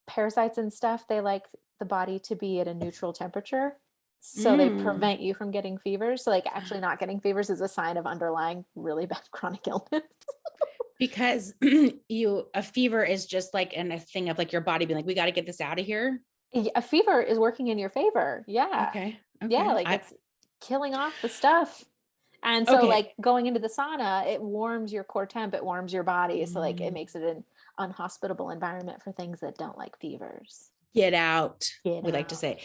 parasites and stuff, they like the body to be at a neutral temperature. So they Mm. prevent you from getting fevers. So like actually not getting fevers is a sign of underlying really bad chronic illness. Because a fever is just like a thing of like your body being like, we got to get this out of here. A fever is working in your favor. Yeah. Okay. Yeah, Okay. like it's killing off the stuff. And so Okay. like going into the sauna, it warms your core temp, it warms your body. So like it Mm. makes it an unhospitable environment for things that don't like fevers. Get out. Get We like to out. say.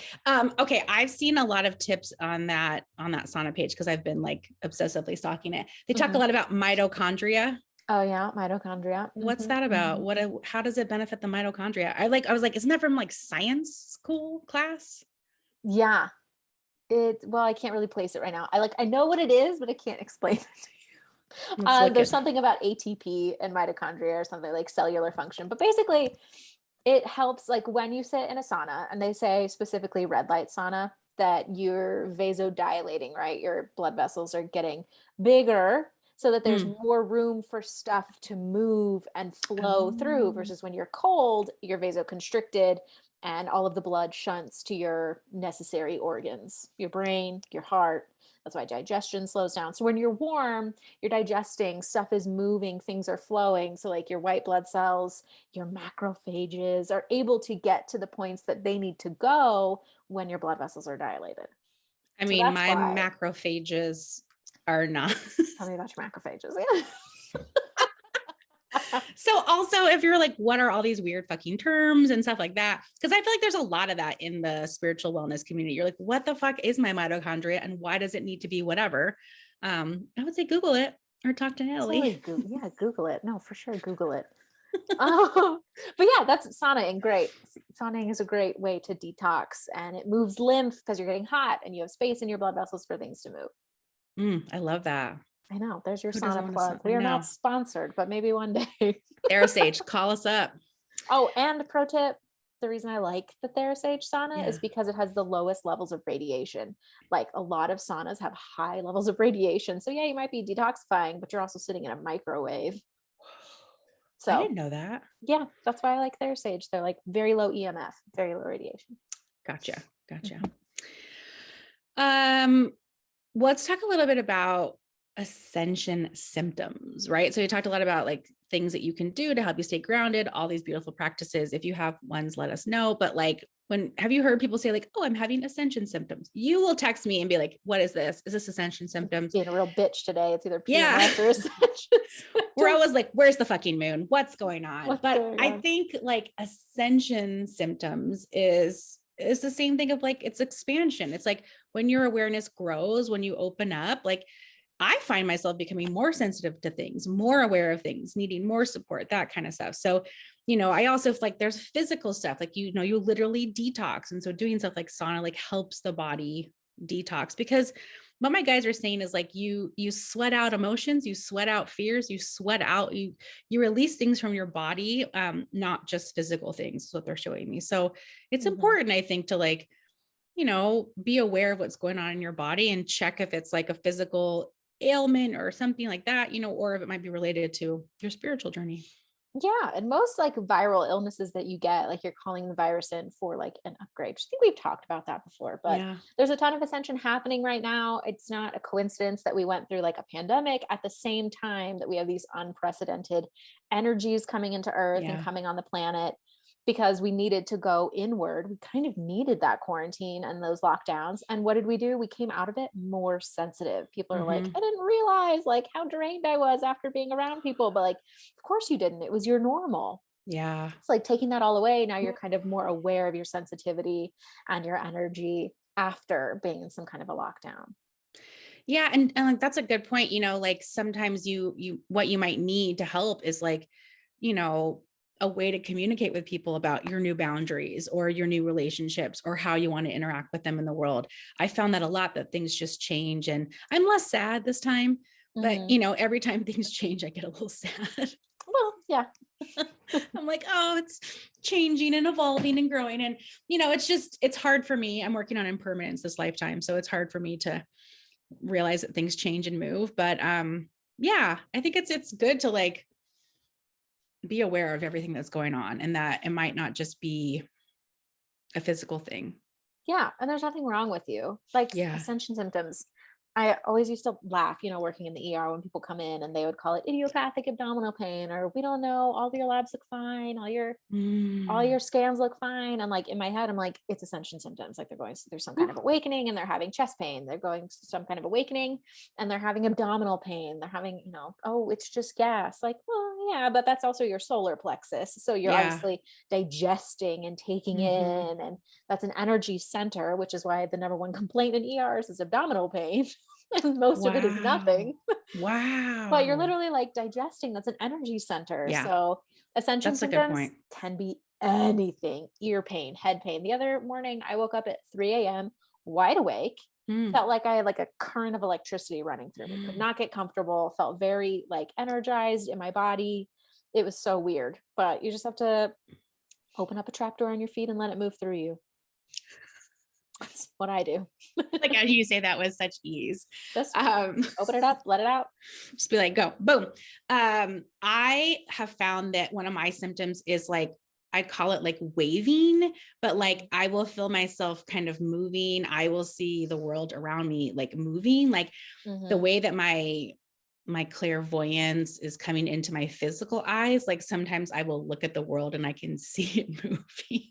Okay. I've seen a lot of tips on that sauna page because I've been like obsessively stalking it. They talk a Mhm. lot about mitochondria. Oh yeah, mitochondria. What's that about? How does it benefit the mitochondria? I was like, isn't that from like science school class? Yeah. Well, I can't really place it right now. I know what it is, but I can't explain it to you. Let's look There's it. something about ATP and mitochondria or something like cellular function, but basically it helps like when you sit in a sauna, and they say specifically red light sauna, that you're vasodilating, right? Your blood vessels are getting bigger so that there's Mm. more room for stuff to move and flow through, Oh, versus when you're cold, you're vasoconstricted and all of the blood shunts to your necessary organs, your brain, your heart. That's why digestion slows down. So when you're warm, you're digesting, stuff is moving, things are flowing. So like your white blood cells, your macrophages are able to get to the points that they need to go when your blood vessels are dilated. I So mean, that's my why. macrophages are not. Tell me about your macrophages. Yeah. So also if you're like, what are all these weird fucking terms and stuff like that? Because I feel like there's a lot of that in the spiritual wellness community. You're like, what the fuck is my mitochondria and why does it need to be whatever? I would say Google it or talk to Totally. Natalie. Yeah, Google it. No, for sure, Google it. Um, but yeah, that's saunaing. Great. Saunaing is a great way to detox, and it moves lymph because you're getting hot and you have space in your blood vessels for things to move. I love that. I know. There's your Who doesn't sauna want plug. to? I We are not know. sponsored, but maybe one day. Therasage, call us up. Oh, and pro tip, the reason I like the Therasage sauna is Yeah. because it has the lowest levels of radiation. Like a lot of saunas have high levels of radiation. So yeah, you might be detoxifying, but you're also sitting in a microwave. I So didn't know that. yeah, that's why I like Therasage. They're like very low EMF, very low radiation. Gotcha. Gotcha. Mhm. Let's talk a little bit about Ascension Symptoms, right? So we talked a lot about like things that you can do to help you stay grounded, all these beautiful practices. If you have ones, let us know. But like, have you heard people say like, oh, I'm having Ascension Symptoms? You will text me and be like, what is this? Is this Ascension Symptoms? Being a real bitch today. It's either Yeah. PMS or Ascension We're Symptoms. always like, where's the fucking moon? What's going on? What's But going I on? think like Ascension Symptoms is the same thing of like it's expansion. It's like when your awareness grows, when you open up, like I find myself becoming more sensitive to things, more aware of things, needing more support, that kind of stuff. So, I also like there's physical stuff, like, you literally detox. And so doing stuff like sauna, like helps the body detox, because what my guys are saying is like, you sweat out emotions, you sweat out fears, you sweat out, you release things from your body, not just physical things is what they're showing me. So it's Mhm. important, I think, to like, be aware of what's going on in your body and check if it's like a physical ailment or something like that, or if it might be related to your spiritual journey. Yeah, and most like viral illnesses that you get, like you're calling the virus in for like an upgrade. I think we've talked about that before, but Yeah. there's a ton of ascension happening right now. It's not a coincidence that we went through like a pandemic at the same time that we have these unprecedented energies coming into Earth and Yeah. coming on the planet, because we needed to go inward. We kind of needed that quarantine and those lockdowns. And what did we do? We came out of it more sensitive. People are like, Mm-hmm. I didn't realize like how drained I was after being around people, but like of course you didn't. It was your normal. Yeah. It's like taking that all away. Now you're kind of more aware of your sensitivity and your energy after being in some kind of a lockdown. Yeah. And like, that's a good point. Like sometimes what you might need to help is like, you know, a way to communicate with people about your new boundaries or your new relationships or how you want to interact with them in the world. I found that a lot, that things just change, and I'm less sad this time, but every time things change, I get a little sad. Well, yeah. I'm like, oh, it's changing and evolving and growing. And, it's hard for me. I'm working on impermanence this lifetime. So it's hard for me to realize that things change and move. But yeah, I think it's good to like be aware of everything that's going on, and that it might not just be a physical thing. Yeah. And there's nothing wrong with you. Like Ascension Symptoms. I always used to laugh, working in the ER when people come in and they would call it idiopathic abdominal pain, or we don't know, all your labs look fine, all your scans look fine. And like in my head, I'm like, it's Ascension Symptoms. Like they're going through some kind of awakening and they're having chest pain. They're going through some kind of awakening and they're having abdominal pain. They're having, oh, it's just gas. Like, well, yeah, but that's also your solar plexus. So you're obviously digesting and taking in, and that's an energy center, which is why the number one complaint in ERs is abdominal pain. And most of it is nothing. Wow. But you're literally like digesting. That's an energy center. Yeah. So Ascension That's a good Symptoms point. can be anything. Ear pain, head pain. The other morning I woke up at 3 a.m. wide awake. Felt like I had like a current of electricity running through me. Could not get comfortable. Felt very like energized in my body. It was so weird. But you just have to open up a trapdoor on your feet and let it move through you. That's what I do. Like as you say that with such ease. Just open it up, let it out. Just be like, go, boom. I have found that one of my symptoms is like, I call it like waving, but like I will feel myself kind of moving. I will see the world around me like moving, like the way that my clairvoyance is coming into my physical eyes. Like sometimes I will look at the world and I can see it moving.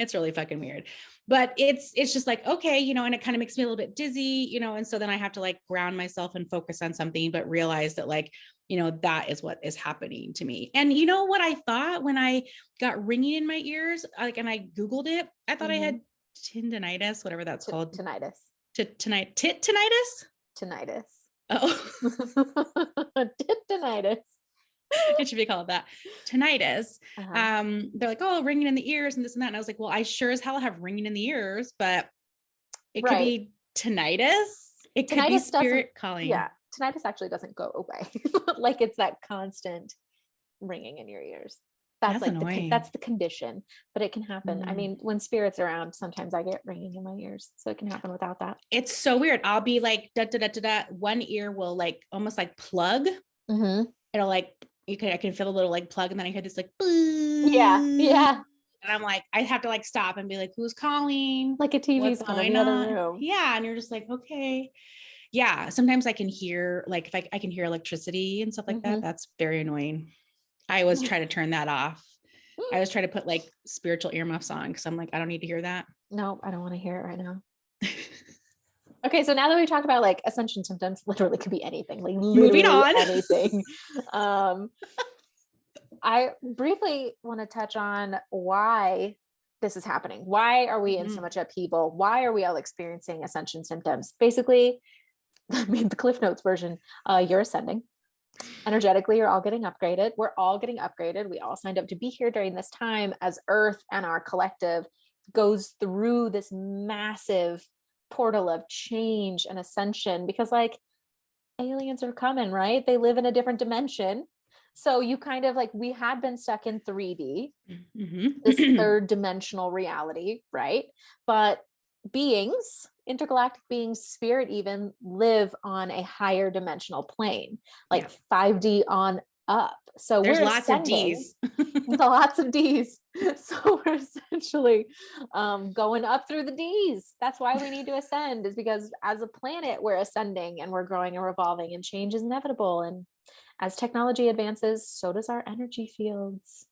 It's really fucking weird, but it's just like, okay, and it kind of makes me a little bit dizzy, and so then I have to like ground myself and focus on something, but realize that like, that is what is happening to me. And you know what I thought when I got ringing in my ears, like, and I Googled it, I thought I had tendinitis, whatever that's called. Tinnitus. Tinnitus? Tinnitus. Oh, Tinnitus. It should be called that. Tinnitus. They're like, oh, ringing in the ears and this and that. And I was like, well, I sure as hell have ringing in the ears, but it could be tinnitus. It could be spirit calling. Yeah. Tinnitus actually doesn't go away. Like it's that constant ringing in your ears. That's like annoying. That's the condition, but it can happen. I mean, when spirit's around, sometimes I get ringing in my ears, so it can happen without that. It's so weird. I'll be like, da, da, da, da, da. One ear will like almost like plug. It'll like, I can feel a little like plug, and then I hear this like, boo. Yeah. And I'm like, I have to like stop and be like, who's calling? Like a TV's on in the other room. Yeah. And you're just like, okay. Yeah. Sometimes I can hear, like, if I can hear electricity and stuff like that, that's very annoying. I always try to turn that off. I always try to put like spiritual earmuffs on because I'm like, I don't need to hear that. No, I don't want to hear it right now. Okay, so now that we've talked about like Ascension Symptoms, literally could be anything, like moving on, anything. I briefly want to touch on why this is happening. Why are we in so much upheaval? Why are we all experiencing Ascension Symptoms? Basically, I mean, the Cliff Notes version, you're ascending. Energetically, you're all getting upgraded. We're all getting upgraded. We all signed up to be here during this time as Earth and our collective goes through this massive portal of change and ascension, because like aliens are coming, right? They live in a different dimension. So you kind of like, we had been stuck in 3D, this third dimensional reality, right? But beings, intergalactic beings, spirit even, live on a higher dimensional plane, like 5D on up. So there's lots of D's. Lots of D's. So we're essentially going up through the D's. That's why we need to ascend, is because as a planet, we're ascending and we're growing and revolving, and change is inevitable. And as technology advances, so does our energy fields.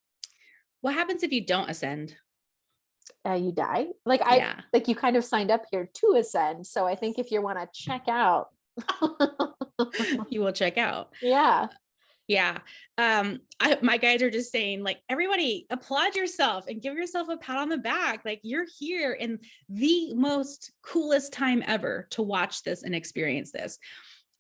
What happens if you don't ascend? You die. Like like you kind of signed up here to ascend. So I think if you want to check out, you will check out. Yeah. Yeah. My guys are just saying, like, everybody applaud yourself and give yourself a pat on the back. Like, you're here in the most coolest time ever to watch this and experience this.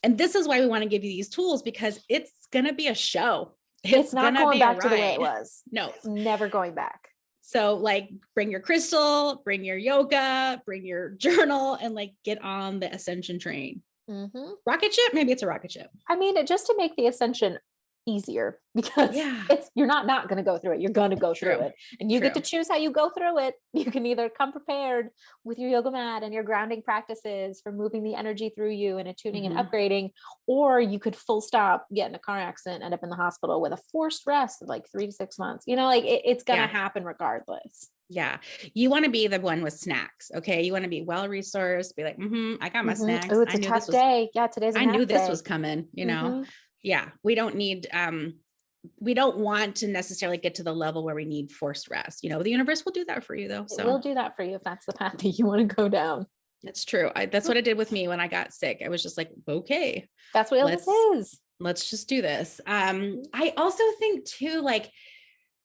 And this is why we want to give you these tools, because it's going to be a show. It's not gonna going be a back to the way it ride. was. No. It's never going back. So like bring your crystal, bring your yoga, bring your journal, and like get on the ascension train. Rocket ship, maybe it's a rocket ship. I mean, just to make the ascension easier, because you're not going to go through it. You're going to go through it, and you get to choose how you go through it. You can either come prepared with your yoga mat and your grounding practices for moving the energy through you and attuning and upgrading, or you could full stop, get in a car accident, end up in the hospital with a forced rest of like 3 to 6 months. You know, like it's going to happen regardless. Yeah. You want to be the one with snacks. Okay. You want to be well-resourced, be like, I got my snacks. Oh, it's a tough day. Yeah. Today's I knew this was coming, you know? Yeah. We don't need, we don't want to necessarily get to the level where we need forced rest. You know, the universe will do that for you though. So it will do that for you if that's the path that you want to go down. That's true. That's what it did with me when I got sick. I was just like, okay, that's what illness is. Let's just do this. I also think too, like,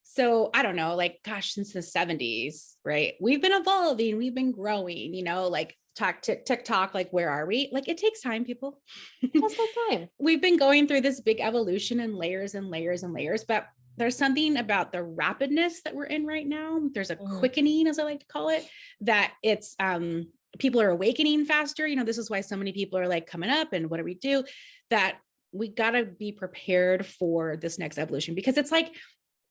so I don't know, like, gosh, since the 70s, right? We've been evolving, we've been growing, you know, like TikTok, like, where are we? Like, it takes time, people. It does take time. We've been going through this big evolution and layers and layers and layers, but there's something about the rapidness that we're in right now. There's a quickening, as I like to call it, that it's, people are awakening faster. You know, this is why so many people are like coming up and what do we do? That we got to be prepared for this next evolution, because it's like,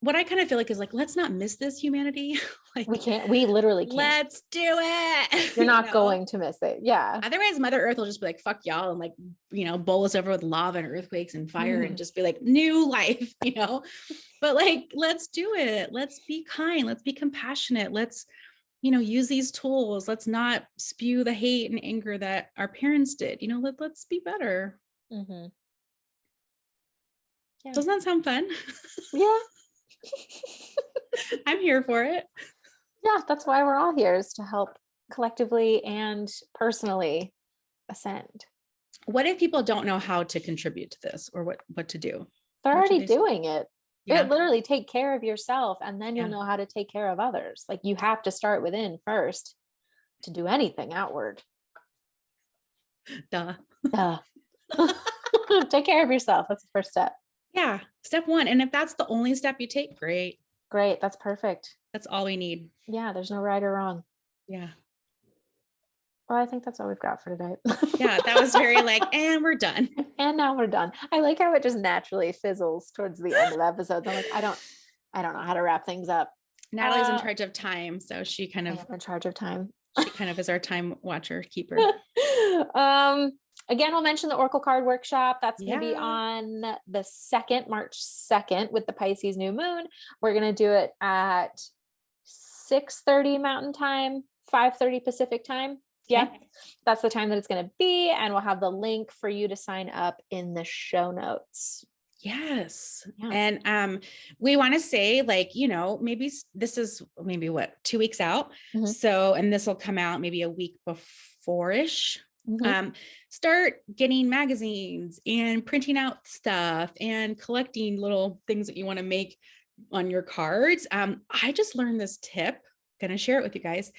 what I kind of feel like is like, let's not miss this, humanity. Like, we literally can't. Let's do it. You're not going to miss it. Yeah. Otherwise Mother Earth will just be like, fuck y'all. And like, you know, bowl us over with lava and earthquakes and fire and just be like new life, you know, but like, let's do it. Let's be kind. Let's be compassionate. Let's, you know, use these tools. Let's not spew the hate and anger that our parents did, you know, let's be better. Yeah. Doesn't that sound fun? Yeah. I'm here for it. Yeah, that's why we're all here, is to help collectively and personally ascend. What if people don't know how to contribute to this, or what to do? They're already doing it. Yeah. It literally, take care of yourself and then you'll know how to take care of others. Like, you have to start within first to do anything outward. Duh. Take care of yourself. That's the first step. Yeah. Step one. And if that's the only step you take, great. That's perfect. That's all we need. Yeah. There's no right or wrong. Yeah. Well, I think that's all we've got for today. Yeah. That was very like, and we're done. And now we're done. I like how it just naturally fizzles towards the end of episodes. I'm like, I don't know how to wrap things up. Natalie's in charge of time. So she kind of in charge of time. She kind of is our time watcher keeper. Again, we'll mention the Oracle card workshop. That's going to be on the 2nd, March 2nd, with the Pisces new moon. We're going to do it at 6:30 Mountain Time, 5:30 Pacific Time. Yeah, that's the time that it's going to be. And we'll have the link for you to sign up in the show notes. Yes. Yeah. And we want to say, like, you know, maybe this is maybe 2 weeks out. So, and this will come out maybe a week before-ish. Start getting magazines and printing out stuff and collecting little things that you want to make on your cards. I just learned this tip, gonna share it with you guys.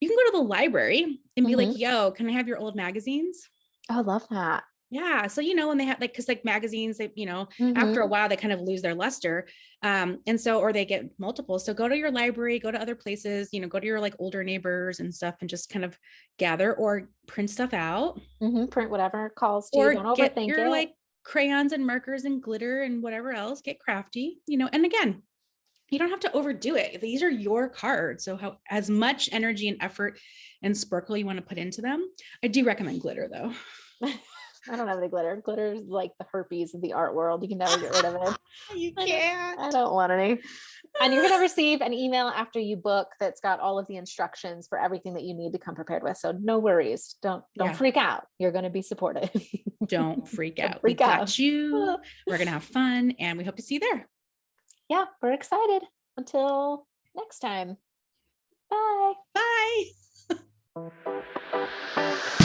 You can go to the library and be like, yo, can I have your old magazines? Oh, I love that. Yeah. So, you know, when they have like, cause like magazines, they, you know, after a while they kind of lose their luster. And so, or they get multiple. So go to your library, go to other places, you know, go to your like older neighbors and stuff and just kind of gather or print stuff out. Print whatever calls to you. Don't overthink your it. Like crayons and markers and glitter and whatever else, get crafty, you know, and again, you don't have to overdo it. These are your cards. So as much energy and effort and sparkle you want to put into them. I do recommend glitter though. I don't have any glitter. Glitter is like the herpes of the art world. You can never get rid of it. You can't. I don't want any. And you're going to receive an email after you book that's got all of the instructions for everything that you need to come prepared with. So no worries. Don't freak out. You're going to be supported. Don't freak out. We got you. We're going to have fun and we hope to see you there. Yeah, we're excited. Until next time. Bye. Bye.